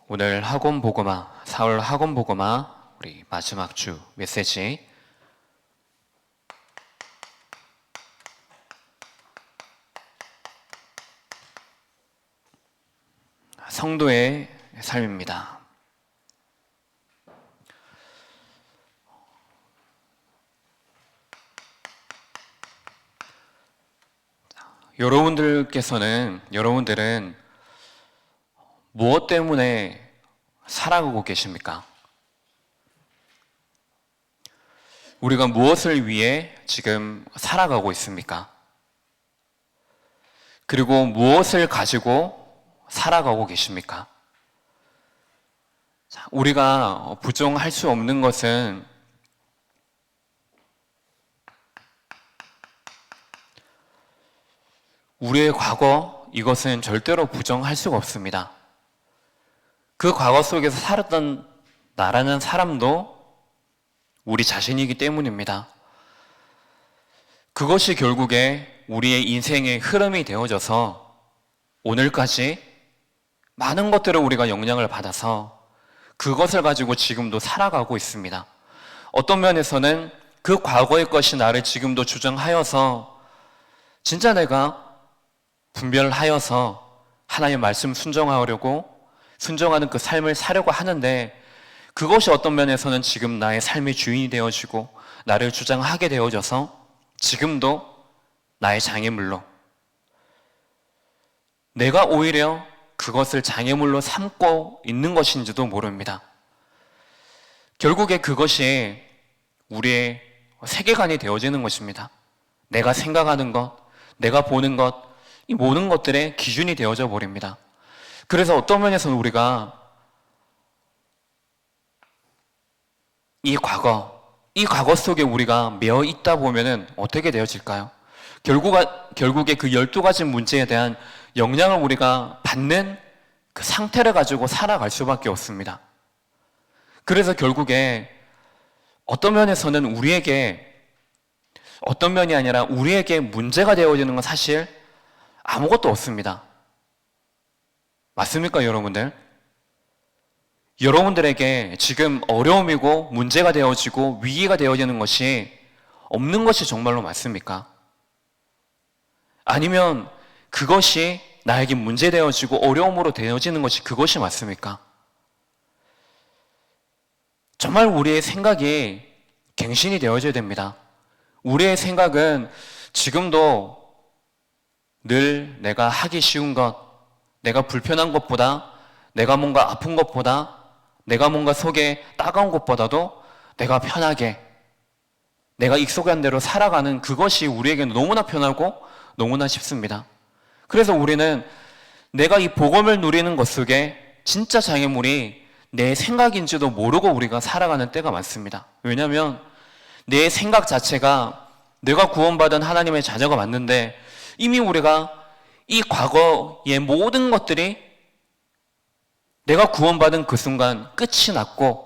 오늘 학원 보고마, 4월 학원 보고마 우리 마지막 주 메시지 성도의 삶입니다. 여러분들은 무엇 때문에 살아가고 계십니까? 우리가 무엇을 위해 지금 살아가고 있습니까? 그리고 무엇을 가지고 살아가고 계십니까? 우리가 부정할 수 없는 것은 우리의 과거, 이것은 절대로 부정할 수가 없습니다. 그 과거 속에서 살았던 나라는 사람도 우리 자신이기 때문입니다. 그것이 결국에 우리의 인생의 흐름이 되어져서 오늘까지 많은 것들을 우리가 영향을 받아서 그것을 가지고 지금도 살아가고 있습니다. 어떤 면에서는 그 과거의 것이 나를 지금도 주장하여서 진짜 내가 분별하여서 하나님의 말씀 순종하는 그 삶을 사려고 하는데 그것이 어떤 면에서는 지금 나의 삶의 주인이 되어지고 나를 주장하게 되어져서 지금도 나의 장애물로 내가 오히려 그것을 장애물로 삼고 있는 것인지도 모릅니다. 결국에 그것이 우리의 세계관이 되어지는 것입니다. 내가 생각하는 것, 내가 보는 것, 이 모든 것들의 기준이 되어져 버립니다. 그래서 어떤 면에서는 우리가 이 과거 속에 우리가 매어 있다 보면은 어떻게 되어질까요? 결국에 그 12가지 문제에 대한 영향을 우리가 받는 그 상태를 가지고 살아갈 수밖에 없습니다. 그래서 결국에 어떤 면에서는 어떤 면이 아니라 우리에게 문제가 되어지는 건 사실 아무것도 없습니다. 맞습니까, 여러분들? 여러분들에게 지금 어려움이고 문제가 되어지고 위기가 되어지는 것이 없는 것이 정말로 맞습니까? 아니면 그것이 나에게 문제 되어지고 어려움으로 되어지는 것이 그것이 맞습니까? 정말 우리의 생각이 갱신이 되어져야 됩니다. 우리의 생각은 지금도 늘 내가 하기 쉬운 것, 내가 불편한 것보다, 내가 뭔가 아픈 것보다, 내가 뭔가 속에 따가운 것보다도 내가 편하게, 내가 익숙한 대로 살아가는 그것이 우리에게는 너무나 편하고 너무나 쉽습니다. 그래서 우리는 내가 이 복음을 누리는 것 속에 진짜 장애물이 내 생각인지도 모르고 우리가 살아가는 때가 많습니다. 왜냐하면 내 생각 자체가 내가 구원받은 하나님의 자녀가 맞는데 이미 우리가 이 과거의 모든 것들이 내가 구원받은 그 순간 끝이 났고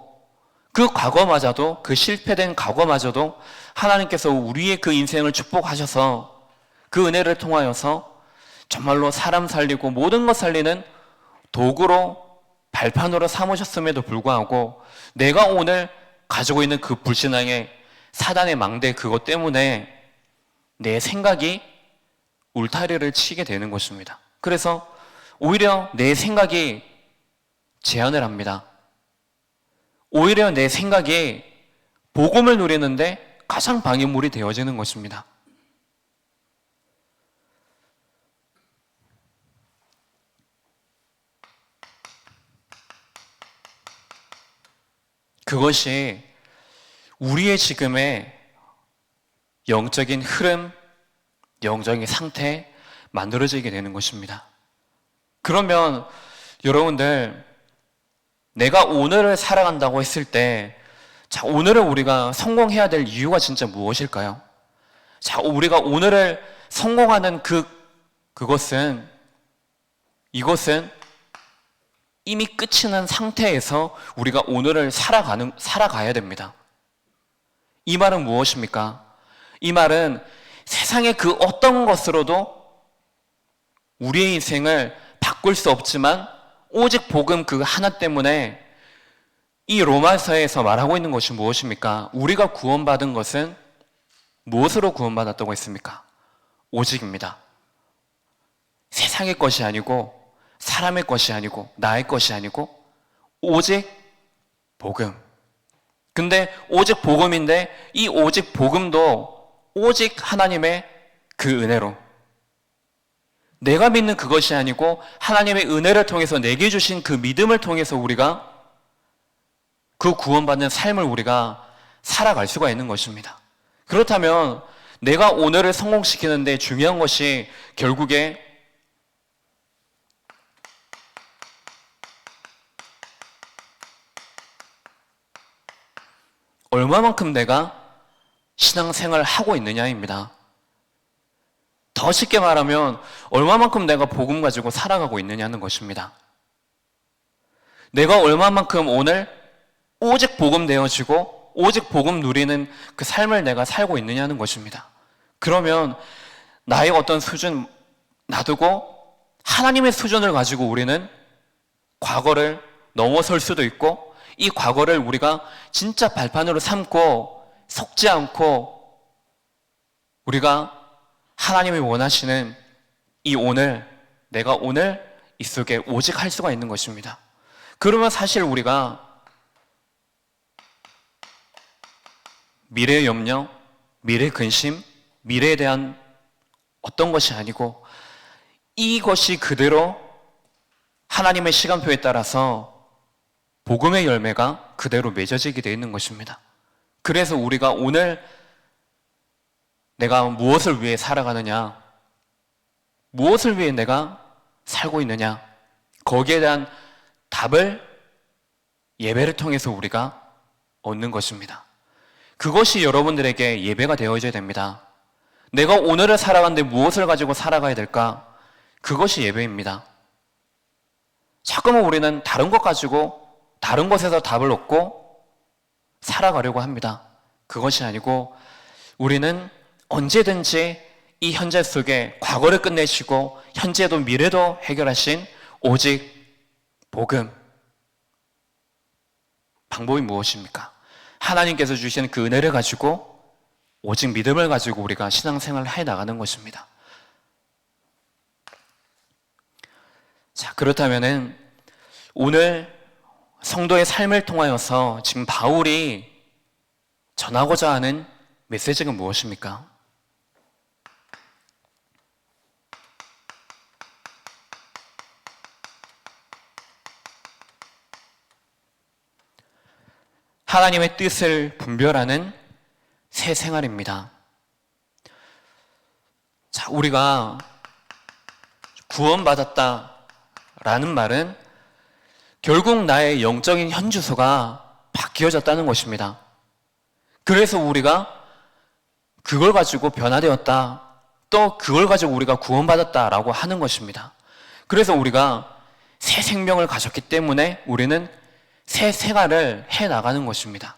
그 과거마저도 그 실패된 과거마저도 하나님께서 우리의 그 인생을 축복하셔서 그 은혜를 통하여서 정말로 사람 살리고 모든 것 살리는 도구로 발판으로 삼으셨음에도 불구하고 내가 오늘 가지고 있는 그 불신앙의 사단의 망대 그것 때문에 내 생각이 울타리를 치게 되는 것입니다. 그래서 오히려 내 생각이 제한을 합니다. 오히려 내 생각이 복음을 누리는데 가장 방해물이 되어지는 것입니다. 그것이 우리의 지금의 영적인 흐름, 영적인 상태 만들어지게 되는 것입니다. 그러면 여러분들 내가 오늘을 살아간다고 했을 때 자, 오늘을 우리가 성공해야 될 이유가 진짜 무엇일까요? 자, 우리가 오늘을 성공하는 이것은 이미 끝이 난 상태에서 우리가 오늘을 살아가야 됩니다. 이 말은 무엇입니까? 이 말은 세상의 그 어떤 것으로도 우리의 인생을 바꿀 수 없지만 오직 복음 그 하나 때문에 이 로마서에서 말하고 있는 것이 무엇입니까? 우리가 구원받은 것은 무엇으로 구원받았다고 했습니까? 오직입니다. 세상의 것이 아니고 사람의 것이 아니고 나의 것이 아니고 오직 복음. 근데 오직 복음인데 이 오직 복음도 오직 하나님의 그 은혜로, 내가 믿는 그것이 아니고 하나님의 은혜를 통해서 내게 주신 그 믿음을 통해서 우리가 그 구원받는 삶을 우리가 살아갈 수가 있는 것입니다. 그렇다면 내가 오늘을 성공시키는데 중요한 것이 결국에 얼마만큼 내가 신앙생활을 하고 있느냐입니다. 더 쉽게 말하면 얼마만큼 내가 복음 가지고 살아가고 있느냐는 것입니다. 내가 얼마만큼 오늘 오직 복음 되어지고 오직 복음 누리는 그 삶을 내가 살고 있느냐는 것입니다. 그러면 나의 어떤 수준 놔두고 하나님의 수준을 가지고 우리는 과거를 넘어설 수도 있고 이 과거를 우리가 진짜 발판으로 삼고 속지 않고 우리가 하나님이 원하시는 이 오늘, 내가 오늘 이 속에 오직 할 수가 있는 것입니다. 그러면 사실 우리가 미래의 염려, 미래의 근심, 미래에 대한 어떤 것이 아니고 이것이 그대로 하나님의 시간표에 따라서 복음의 열매가 그대로 맺어지게 되어 있는 것입니다. 그래서 우리가 오늘 내가 무엇을 위해 살아가느냐, 무엇을 위해 내가 살고 있느냐, 거기에 대한 답을 예배를 통해서 우리가 얻는 것입니다. 그것이 여러분들에게 예배가 되어져야 됩니다. 내가 오늘을 살아가는데 무엇을 가지고 살아가야 될까? 그것이 예배입니다. 자꾸만 우리는 다른 것 가지고 다른 것에서 답을 얻고 살아가려고 합니다. 그것이 아니고 우리는 언제든지 이 현재 속에 과거를 끝내시고 현재도 미래도 해결하신 오직 복음. 방법이 무엇입니까? 하나님께서 주신 그 은혜를 가지고 오직 믿음을 가지고 우리가 신앙생활을 해 나가는 것입니다. 자, 그렇다면은 오늘 성도의 삶을 통하여서 지금 바울이 전하고자 하는 메시지가 무엇입니까? 하나님의 뜻을 분별하는 새 생활입니다. 자, 우리가 구원받았다라는 말은 결국 나의 영적인 현주소가 바뀌어졌다는 것입니다. 그래서 우리가 그걸 가지고 변화되었다, 또 그걸 가지고 우리가 구원받았다라고 하는 것입니다. 그래서 우리가 새 생명을 가졌기 때문에 우리는 새 생활을 해 나가는 것입니다.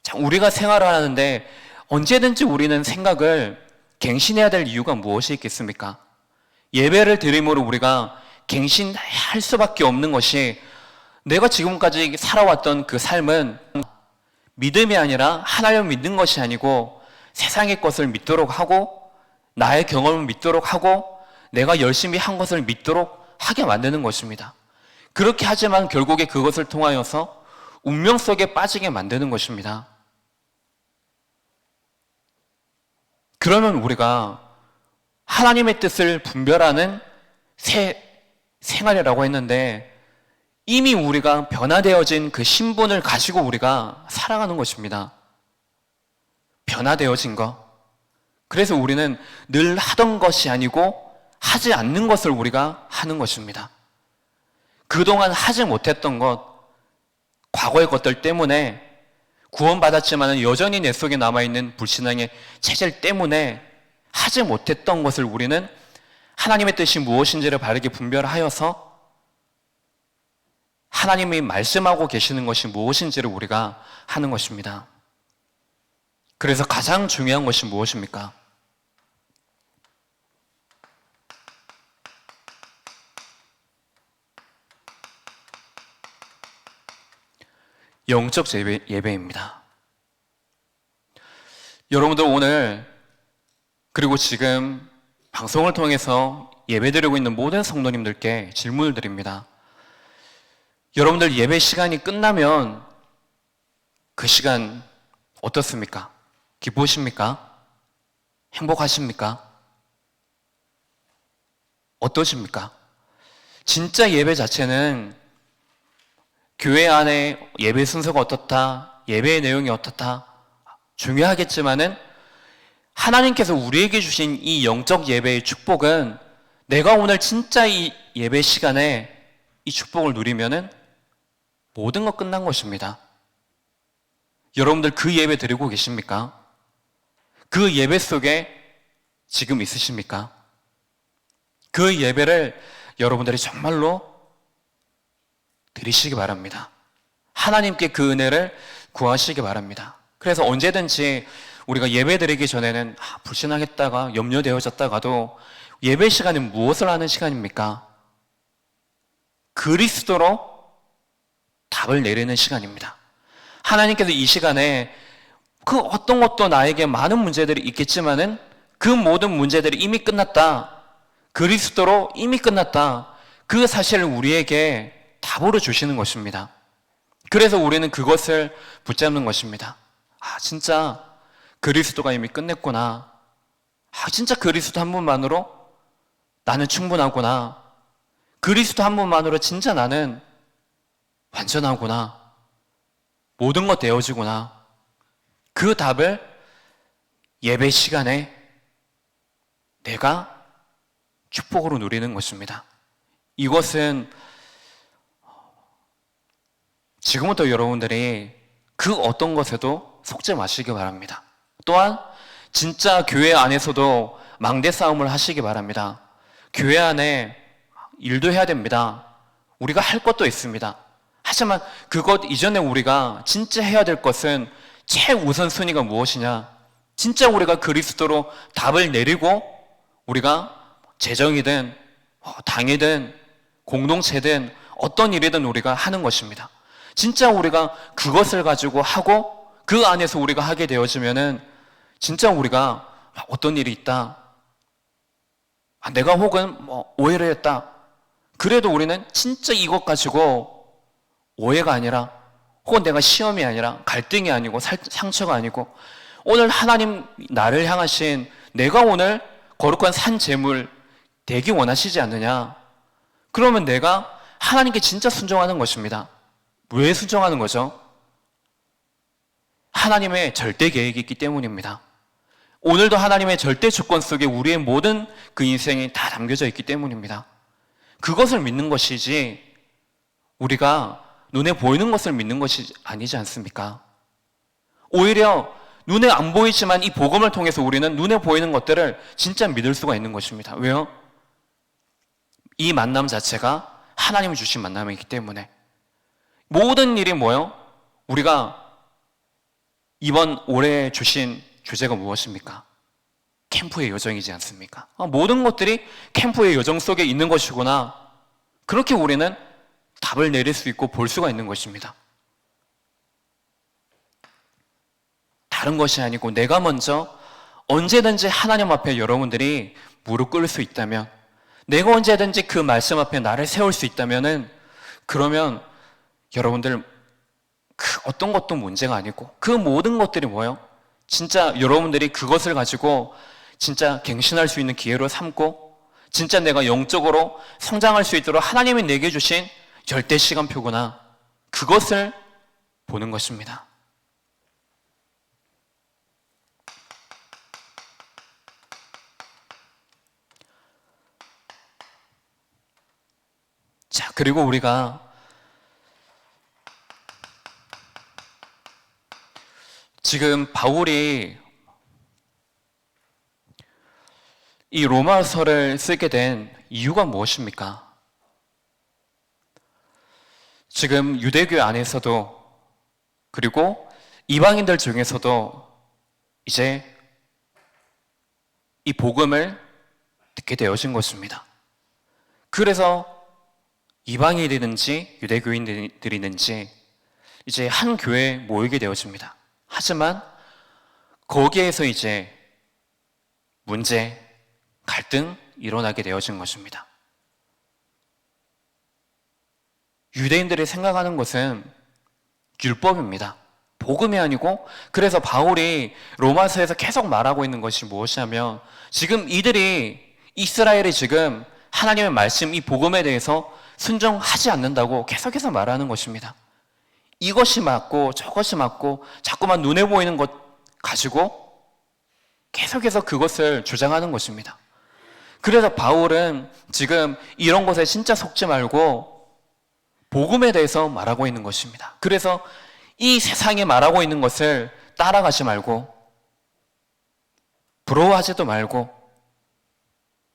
자, 우리가 생활을 하는데 언제든지 우리는 생각을 갱신해야 될 이유가 무엇이 있겠습니까? 예배를 드림으로 우리가 갱신할 수밖에 없는 것이 내가 지금까지 살아왔던 그 삶은 믿음이 아니라 하나님을 믿는 것이 아니고 세상의 것을 믿도록 하고 나의 경험을 믿도록 하고 내가 열심히 한 것을 믿도록 하게 만드는 것입니다. 그렇게 하지만 결국에 그것을 통하여서 운명 속에 빠지게 만드는 것입니다. 그러면 우리가 하나님의 뜻을 분별하는 새 생활이라고 했는데 이미 우리가 변화되어진 그 신분을 가지고 우리가 살아가는 것입니다. 변화되어진 것. 그래서 우리는 늘 하던 것이 아니고 하지 않는 것을 우리가 하는 것입니다. 그동안 하지 못했던 것, 과거의 것들 때문에 구원받았지만 여전히 내 속에 남아있는 불신앙의 체질 때문에 하지 못했던 것을 우리는 하나님의 뜻이 무엇인지를 바르게 분별하여서 하나님이 말씀하고 계시는 것이 무엇인지를 우리가 하는 것입니다. 그래서 가장 중요한 것이 무엇입니까? 영적 예배입니다. 여러분들 오늘 그리고 지금 방송을 통해서 예배드리고 있는 모든 성도님들께 질문을 드립니다. 여러분들 예배 시간이 끝나면 그 시간 어떻습니까? 기쁘십니까? 행복하십니까? 어떠십니까? 진짜 예배 자체는 교회 안에 예배 순서가 어떻다, 예배의 내용이 어떻다 중요하겠지만은 하나님께서 우리에게 주신 이 영적 예배의 축복은 내가 오늘 진짜 이 예배 시간에 이 축복을 누리면은 모든 것 끝난 것입니다. 여러분들 그 예배 드리고 계십니까? 그 예배 속에 지금 있으십니까? 그 예배를 여러분들이 정말로 드리시기 바랍니다. 하나님께 그 은혜를 구하시기 바랍니다. 그래서 언제든지 우리가 예배 드리기 전에는 불신하겠다가 염려되어졌다가도 예배 시간은 무엇을 하는 시간입니까? 그리스도로 답을 내리는 시간입니다. 하나님께서 이 시간에 그 어떤 것도 나에게 많은 문제들이 있겠지만은 그 모든 문제들이 이미 끝났다. 그리스도로 이미 끝났다. 그 사실을 우리에게 답으로 주시는 것입니다. 그래서 우리는 그것을 붙잡는 것입니다. 진짜 그리스도가 이미 끝냈구나. 진짜 그리스도 한 분만으로 나는 충분하구나. 그리스도 한 분만으로 진짜 나는 완전하구나. 모든 것 되어지구나. 그 답을 예배 시간에 내가 축복으로 누리는 것입니다. 이것은 지금부터 여러분들이 그 어떤 것에도 속지 마시기 바랍니다. 또한 진짜 교회 안에서도 망대 싸움을 하시기 바랍니다. 교회 안에 일도 해야 됩니다. 우리가 할 것도 있습니다. 하지만 그것 이전에 우리가 진짜 해야 될 것은 최우선순위가 무엇이냐? 진짜 우리가 그리스도로 답을 내리고 우리가 재정이든 당이든 공동체든 어떤 일이든 우리가 하는 것입니다. 진짜 우리가 그것을 가지고 하고 그 안에서 우리가 하게 되어지면은 진짜 우리가 어떤 일이 있다. 내가 혹은 오해를 했다. 그래도 우리는 진짜 이것 가지고 오해가 아니라 혹은 내가 시험이 아니라 갈등이 아니고 상처가 아니고 오늘 하나님 나를 향하신 내가 오늘 거룩한 산 제물 되기 원하시지 않느냐? 그러면 내가 하나님께 진짜 순종하는 것입니다. 왜 순종하는 거죠? 하나님의 절대 계획이 있기 때문입니다. 오늘도 하나님의 절대 조건 속에 우리의 모든 그 인생이 다 담겨져 있기 때문입니다. 그것을 믿는 것이지 우리가 눈에 보이는 것을 믿는 것이 아니지 않습니까? 오히려 눈에 안 보이지만 이 복음을 통해서 우리는 눈에 보이는 것들을 진짜 믿을 수가 있는 것입니다. 왜요? 이 만남 자체가 하나님이 주신 만남이기 때문에 모든 일이 뭐예요? 우리가 이번 올해 주신 주제가 무엇입니까? 캠프의 여정이지 않습니까? 모든 것들이 캠프의 여정 속에 있는 것이구나. 그렇게 우리는 답을 내릴 수 있고 볼 수가 있는 것입니다. 다른 것이 아니고 내가 먼저 언제든지 하나님 앞에 여러분들이 무릎 꿇을 수 있다면 내가 언제든지 그 말씀 앞에 나를 세울 수 있다면은 그러면 여러분들 그 어떤 것도 문제가 아니고 그 모든 것들이 뭐예요? 진짜 여러분들이 그것을 가지고 진짜 갱신할 수 있는 기회로 삼고 진짜 내가 영적으로 성장할 수 있도록 하나님이 내게 주신 절대 시간표구나. 그것을 보는 것입니다. 자, 그리고 우리가 지금 바울이 이 로마서를 쓰게 된 이유가 무엇입니까? 지금 유대교 안에서도 그리고 이방인들 중에서도 이제 이 복음을 듣게 되어진 것입니다. 그래서 이방인이든지 유대교인들이든지 이제 한 교회에 모이게 되어집니다. 하지만 거기에서 이제 문제, 갈등 일어나게 되어진 것입니다. 유대인들이 생각하는 것은 율법입니다. 복음이 아니고, 그래서 바울이 로마서에서 계속 말하고 있는 것이 무엇이냐면, 지금 이스라엘이 지금 하나님의 말씀, 이 복음에 대해서 순종하지 않는다고 계속해서 말하는 것입니다. 이것이 맞고 저것이 맞고 자꾸만 눈에 보이는 것 가지고 계속해서 그것을 주장하는 것입니다. 그래서 바울은 지금 이런 것에 진짜 속지 말고 복음에 대해서 말하고 있는 것입니다. 그래서 이 세상에 말하고 있는 것을 따라가지 말고 부러워하지도 말고,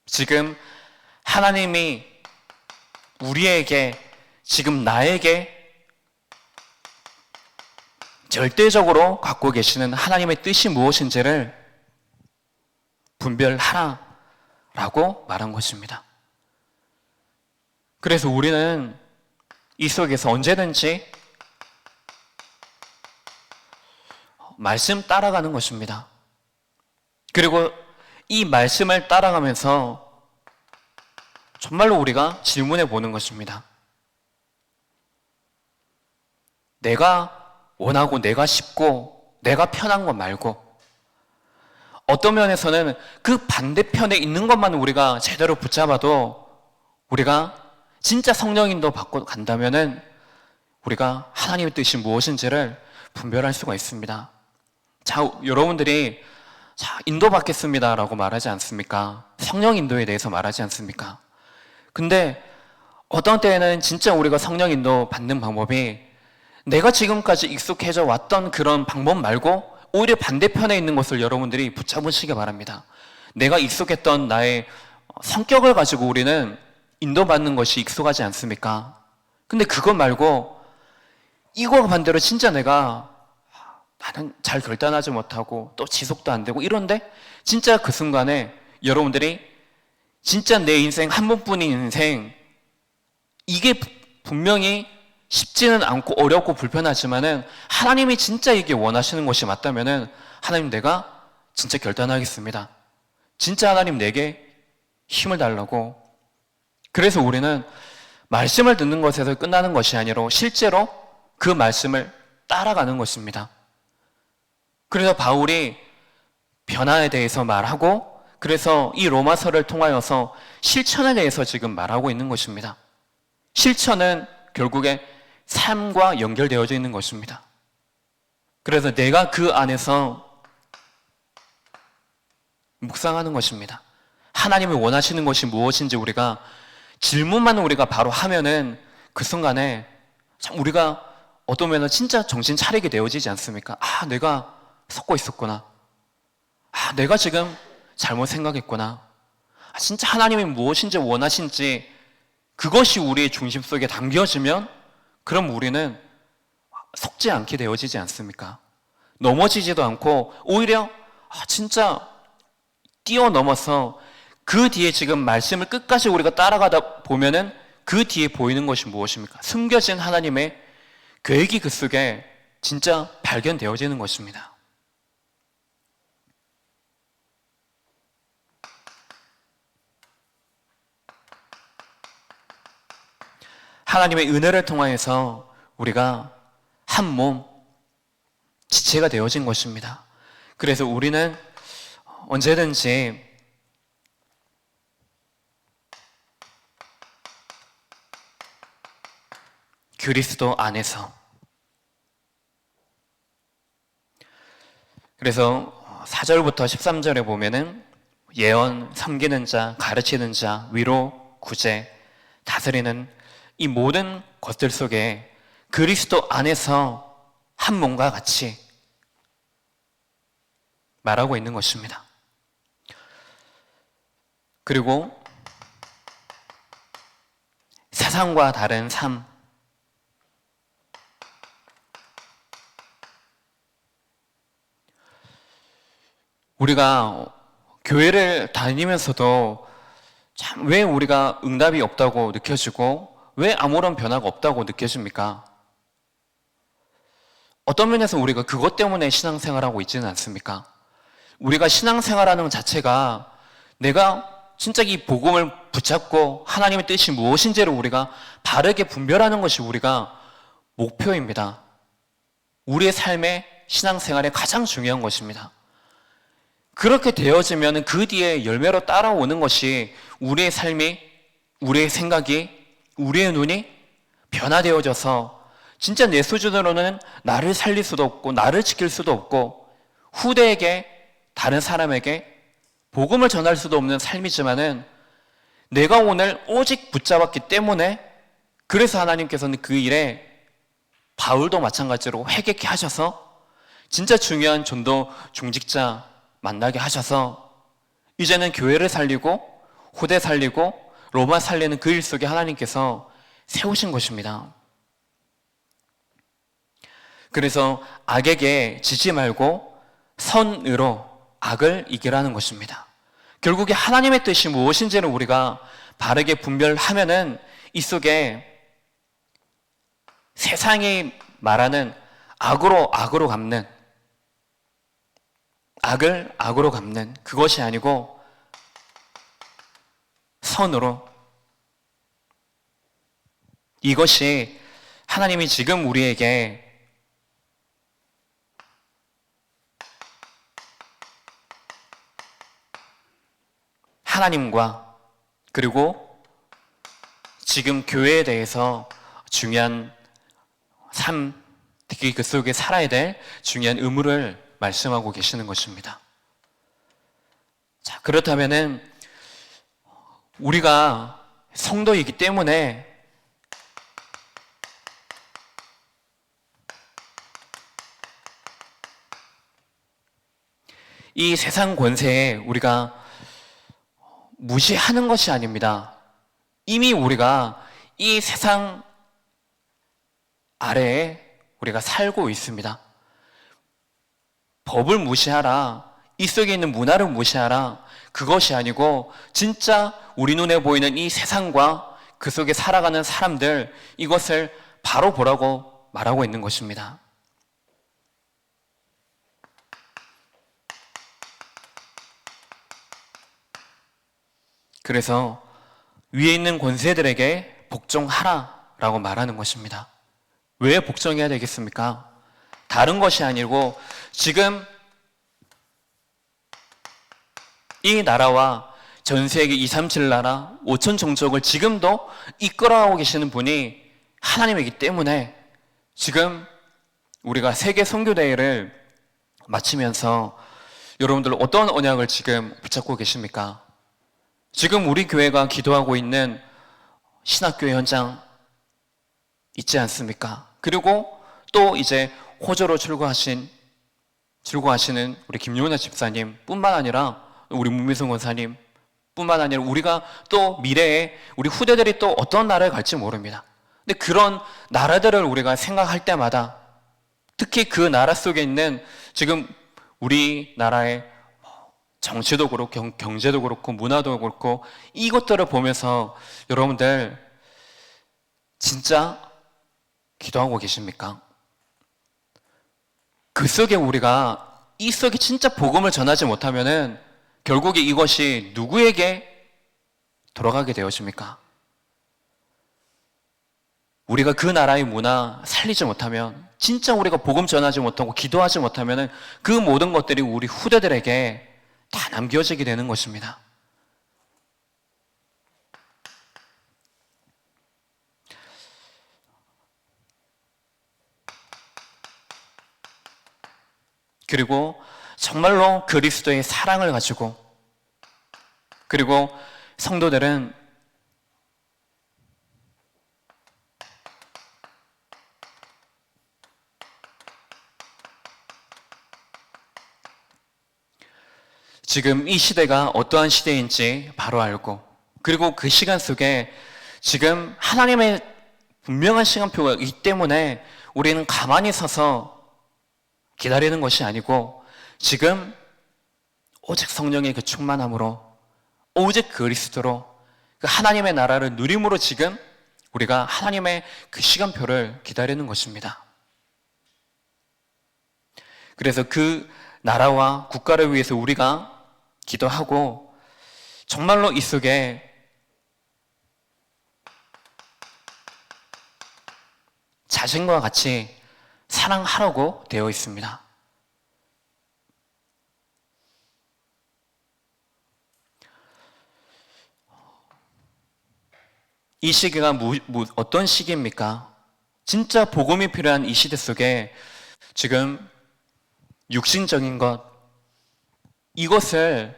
지금 하나님이 우리에게, 지금 나에게 절대적으로 갖고 계시는 하나님의 뜻이 무엇인지를 분별하라라고 말한 것입니다. 그래서 우리는 이 속에서 언제든지 말씀 따라가는 것입니다. 그리고 이 말씀을 따라가면서 정말로 우리가 질문해 보는 것입니다. 내가 원하고 내가 쉽고 내가 편한 것 말고, 어떤 면에서는 그 반대편에 있는 것만 우리가 제대로 붙잡아도 우리가 진짜 성령인도 받고 간다면은 우리가 하나님의 뜻이 무엇인지를 분별할 수가 있습니다. 자, 여러분들이 인도 받겠습니다라고 말하지 않습니까? 성령 인도에 대해서 말하지 않습니까? 근데 어떤 때에는 진짜 우리가 성령 인도 받는 방법이 내가 지금까지 익숙해져 왔던 그런 방법 말고 오히려 반대편에 있는 것을 여러분들이 붙잡으시기 바랍니다. 내가 익숙했던 나의 성격을 가지고 우리는 인도받는 것이 익숙하지 않습니까? 근데 그것 말고 이거 반대로 진짜 나는 잘 결단하지 못하고 또 지속도 안 되고 이런데, 진짜 그 순간에 여러분들이 진짜 내 인생 한 번뿐인 인생, 이게 분명히 쉽지는 않고 어렵고 불편하지만은 하나님이 진짜 이게 원하시는 것이 맞다면은 하나님, 내가 진짜 결단하겠습니다. 진짜 하나님 내게 힘을 달라고. 그래서 우리는 말씀을 듣는 것에서 끝나는 것이 아니라 실제로 그 말씀을 따라가는 것입니다. 그래서 바울이 변화에 대해서 말하고, 그래서 이 로마서를 통하여서 실천에 대해서 지금 말하고 있는 것입니다. 실천은 결국에 삶과 연결되어져 있는 것입니다. 그래서 내가 그 안에서 묵상하는 것입니다. 하나님이 원하시는 것이 무엇인지 우리가 질문만 우리가 바로 하면은 그 순간에 참 우리가 어떤 면은 진짜 정신 차리게 되어지지 않습니까? 내가 속고 있었구나. 내가 지금 잘못 생각했구나. 진짜 하나님이 무엇인지 원하신지 그것이 우리의 중심 속에 담겨지면 그럼 우리는 속지 않게 되어지지 않습니까? 넘어지지도 않고 오히려 진짜 뛰어넘어서 그 뒤에 지금 말씀을 끝까지 우리가 따라가다 보면은 그 뒤에 보이는 것이 무엇입니까? 숨겨진 하나님의 계획이 그 속에 진짜 발견되어지는 것입니다. 하나님의 은혜를 통하여서 우리가 한 몸, 지체가 되어진 것입니다. 그래서 우리는 언제든지 그리스도 안에서, 그래서 4절부터 13절에 보면은 예언, 섬기는 자, 가르치는 자, 위로, 구제, 다스리는 이 모든 것들 속에 그리스도 안에서 한 몸과 같이 말하고 있는 것입니다. 그리고 세상과 다른 삶, 우리가 교회를 다니면서도 참 왜 우리가 응답이 없다고 느껴지고 왜 아무런 변화가 없다고 느껴집니까? 어떤 면에서 우리가 그것 때문에 신앙생활하고 있지는 않습니까? 우리가 신앙생활하는 것 자체가 내가 진짜 이 복음을 붙잡고 하나님의 뜻이 무엇인지를 우리가 바르게 분별하는 것이 우리가 목표입니다. 우리의 삶의 신앙생활에 가장 중요한 것입니다. 그렇게 되어지면 그 뒤에 열매로 따라오는 것이 우리의 삶이, 우리의 생각이, 우리의 눈이 변화되어져서 진짜 내 수준으로는 나를 살릴 수도 없고 나를 지킬 수도 없고 후대에게, 다른 사람에게 복음을 전할 수도 없는 삶이지만은 내가 오늘 오직 붙잡았기 때문에, 그래서 하나님께서는 그 일에 바울도 마찬가지로 회개케 하셔서 진짜 중요한 전도 중직자 만나게 하셔서 이제는 교회를 살리고 후대 살리고 로마 살리는 그 일 속에 하나님께서 세우신 것입니다. 그래서 악에게 지지 말고 선으로 악을 이기라는 것입니다. 결국에 하나님의 뜻이 무엇인지를 우리가 바르게 분별하면은 이 속에 세상이 말하는 악으로 갚는, 악을 악으로 갚는 그것이 아니고 선으로, 이것이 하나님이 지금 우리에게 하나님과 그리고 지금 교회에 대해서 중요한 삶, 특히 그 속에 살아야 될 중요한 의무를 말씀하고 계시는 것입니다. 자, 그렇다면은 우리가 성도이기 때문에 이 세상 권세에 우리가 무시하는 것이 아닙니다. 이미 우리가 이 세상 아래에 우리가 살고 있습니다. 법을 무시하라, 이 속에 있는 문화를 무시하라, 그것이 아니고 진짜 우리 눈에 보이는 이 세상과 그 속에 살아가는 사람들, 이것을 바로 보라고 말하고 있는 것입니다. 그래서 위에 있는 권세들에게 복종하라라고 말하는 것입니다. 왜 복종해야 되겠습니까? 다른 것이 아니고 지금 이 나라와 전 세계 237 나라 5천 종족을 지금도 이끌어가고 계시는 분이 하나님이기 때문에 지금 우리가 세계 선교대회를 마치면서 여러분들 어떤 언약을 지금 붙잡고 계십니까? 지금 우리 교회가 기도하고 있는 신학교회 현장 있지 않습니까? 그리고 또 이제 호조로 출고하시는 우리 김용나 집사님 뿐만 아니라 우리 문미성 권사님 뿐만 아니라 우리가 또 미래에 우리 후대들이 또 어떤 나라에 갈지 모릅니다. 근데 그런 나라들을 우리가 생각할 때마다 특히 그 나라 속에 있는 지금 우리나라의 정치도 그렇고 경제도 그렇고 문화도 그렇고 이것들을 보면서 여러분들 진짜 기도하고 계십니까? 그 속에 우리가 이 속에 진짜 복음을 전하지 못하면은 결국에 이것이 누구에게 돌아가게 되어집니까? 우리가 그 나라의 문화 살리지 못하면, 진짜 우리가 복음 전하지 못하고 기도하지 못하면은 그 모든 것들이 우리 후대들에게 다 남겨지게 되는 것입니다. 그리고 정말로 그리스도의 사랑을 가지고, 그리고 성도들은 지금 이 시대가 어떠한 시대인지 바로 알고, 그리고 그 시간 속에 지금 하나님의 분명한 시간표가 있기 때문에 우리는 가만히 서서 기다리는 것이 아니고 지금 오직 성령의 그 충만함으로, 오직 그리스도로 그 하나님의 나라를 누림으로 지금 우리가 하나님의 그 시간표를 기다리는 것입니다. 그래서 그 나라와 국가를 위해서 우리가 기도하고 정말로 이 속에 자신과 같이 사랑하라고 되어 있습니다. 이 시기가 어떤 시기입니까? 진짜 복음이 필요한 이 시대 속에 지금 육신적인 것, 이것을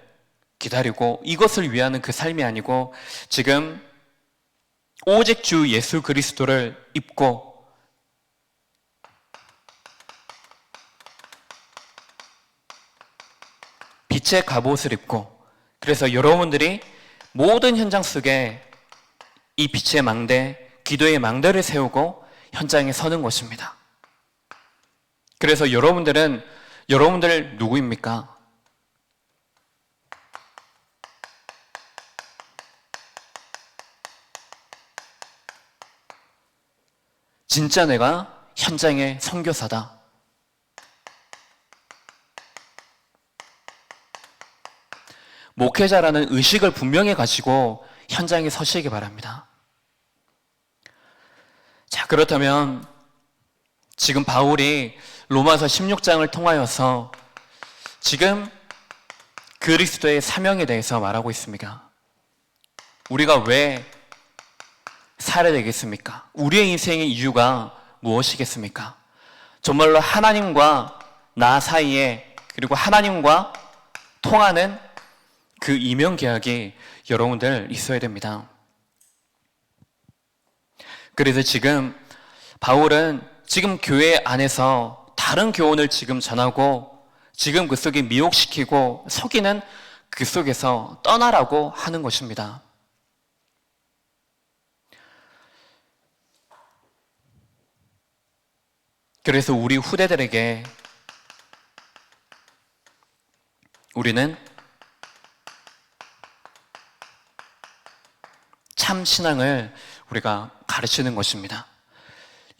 기다리고 이것을 위하는 그 삶이 아니고 지금 오직 주 예수 그리스도를 입고 빛의 갑옷을 입고, 그래서 여러분들이 모든 현장 속에 이 빛의 망대, 기도의 망대를 세우고 현장에 서는 것입니다. 그래서 여러분들 누구입니까? 진짜 내가 현장의 선교사다. 목회자라는 의식을 분명히 가지고 현장에 서시기 바랍니다. 자, 그렇다면 지금 바울이 로마서 16장을 통하여서 지금 그리스도의 사명에 대해서 말하고 있습니다. 우리가 왜 살아야 되겠습니까? 우리의 인생의 이유가 무엇이겠습니까? 정말로 하나님과 나 사이에, 그리고 하나님과 통하는 그 이면 계약이 여러분들 있어야 됩니다. 그래서 지금 바울은 지금 교회 안에서 다른 교훈을 지금 전하고 지금 그 속에 미혹시키고 속이는 그 속에서 떠나라고 하는 것입니다. 그래서 우리 후대들에게 우리는 참 신앙을 우리가 가르치는 것입니다.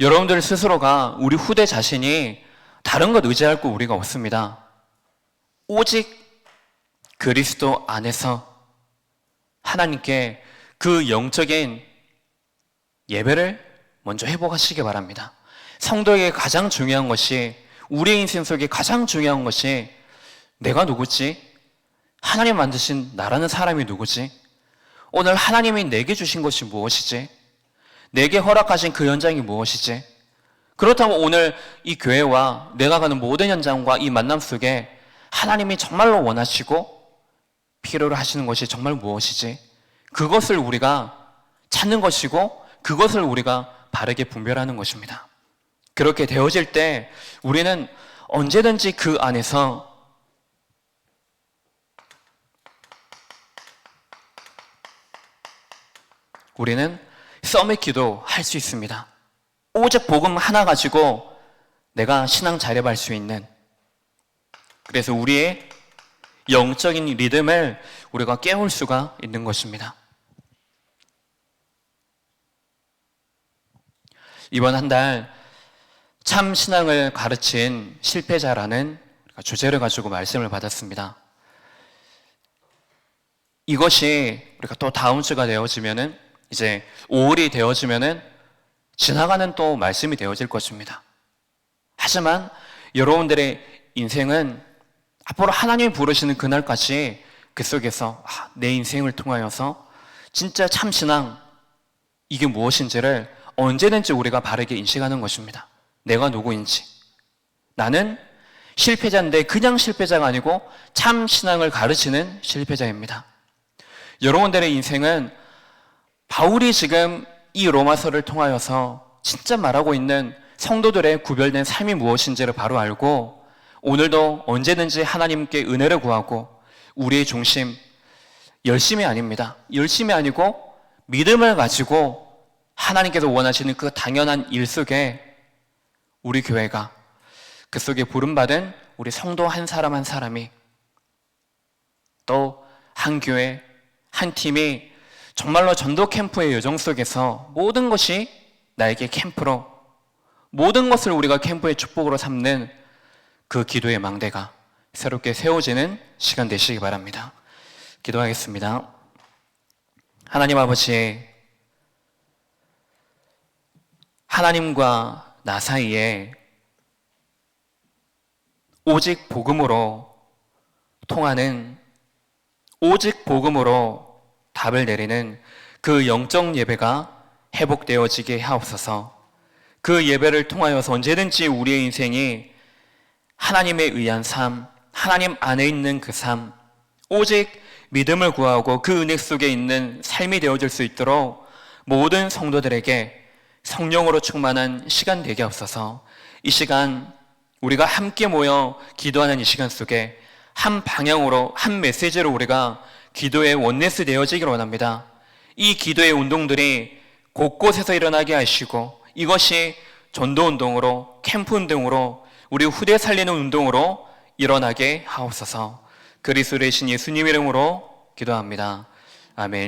여러분들 스스로가 우리 후대 자신이 다른 것 의지할 거 우리가 없습니다. 오직 그리스도 안에서 하나님께 그 영적인 예배를 먼저 회복하시기 바랍니다. 성도에게 가장 중요한 것이, 우리의 인생 속에 가장 중요한 것이 내가 누구지? 하나님 만드신 나라는 사람이 누구지? 오늘 하나님이 내게 주신 것이 무엇이지? 내게 허락하신 그 현장이 무엇이지? 그렇다면 오늘 이 교회와 내가 가는 모든 현장과 이 만남 속에 하나님이 정말로 원하시고 필요로 하시는 것이 정말 무엇이지? 그것을 우리가 찾는 것이고 그것을 우리가 바르게 분별하는 것입니다. 그렇게 되어질 때 우리는 언제든지 그 안에서 우리는 서밋 기도 할 수 있습니다. 오직 복음 하나 가지고 내가 신앙 자립할 수 있는, 그래서 우리의 영적인 리듬을 우리가 깨울 수가 있는 것입니다. 이번 한 달 참 신앙을 가르친 실패자라는 주제를 가지고 말씀을 받았습니다. 이것이 우리가 또 다음 주가 되어지면은, 이제 5월이 되어지면은 지나가는 또 말씀이 되어질 것입니다. 하지만 여러분들의 인생은 앞으로 하나님이 부르시는 그날까지 그 속에서 내 인생을 통하여서 진짜 참신앙, 이게 무엇인지를 언제든지 우리가 바르게 인식하는 것입니다. 내가 누구인지. 나는 실패자인데 그냥 실패자가 아니고 참신앙을 가르치는 실패자입니다. 여러분들의 인생은 바울이 지금 이 로마서를 통하여서 진짜 말하고 있는 성도들의 구별된 삶이 무엇인지를 바로 알고, 오늘도 언제든지 하나님께 은혜를 구하고 우리의 중심, 열심이 아닙니다. 열심이 아니고 믿음을 가지고 하나님께서 원하시는 그 당연한 일 속에 우리 교회가, 그 속에 부름받은 우리 성도 한 사람 한 사람이, 또 한 교회, 한 팀이 정말로 전도 캠프의 여정 속에서 모든 것이 나에게 캠프로, 모든 것을 우리가 캠프의 축복으로 삼는 그 기도의 망대가 새롭게 세워지는 시간 되시기 바랍니다. 기도하겠습니다. 하나님 아버지, 하나님과 나 사이에 오직 복음으로 통하는, 오직 복음으로 답을 내리는 그 영적 예배가 회복되어지게 하옵소서. 그 예배를 통하여서 언제든지 우리의 인생이 하나님에 의한 삶, 하나님 안에 있는 그 삶, 오직 믿음을 구하고 그 은혜 속에 있는 삶이 되어질 수 있도록 모든 성도들에게 성령으로 충만한 시간 되게 하옵소서. 이 시간 우리가 함께 모여 기도하는 이 시간 속에 한 방향으로, 한 메시지로 우리가 기도의 원네스 되어지기를 원합니다. 이 기도의 운동들이 곳곳에서 일어나게 하시고 이것이 전도운동으로, 캠프운동으로, 우리 후대 살리는 운동으로 일어나게 하옵소서. 그리스도의 신 예수님 이름으로 기도합니다. 아멘.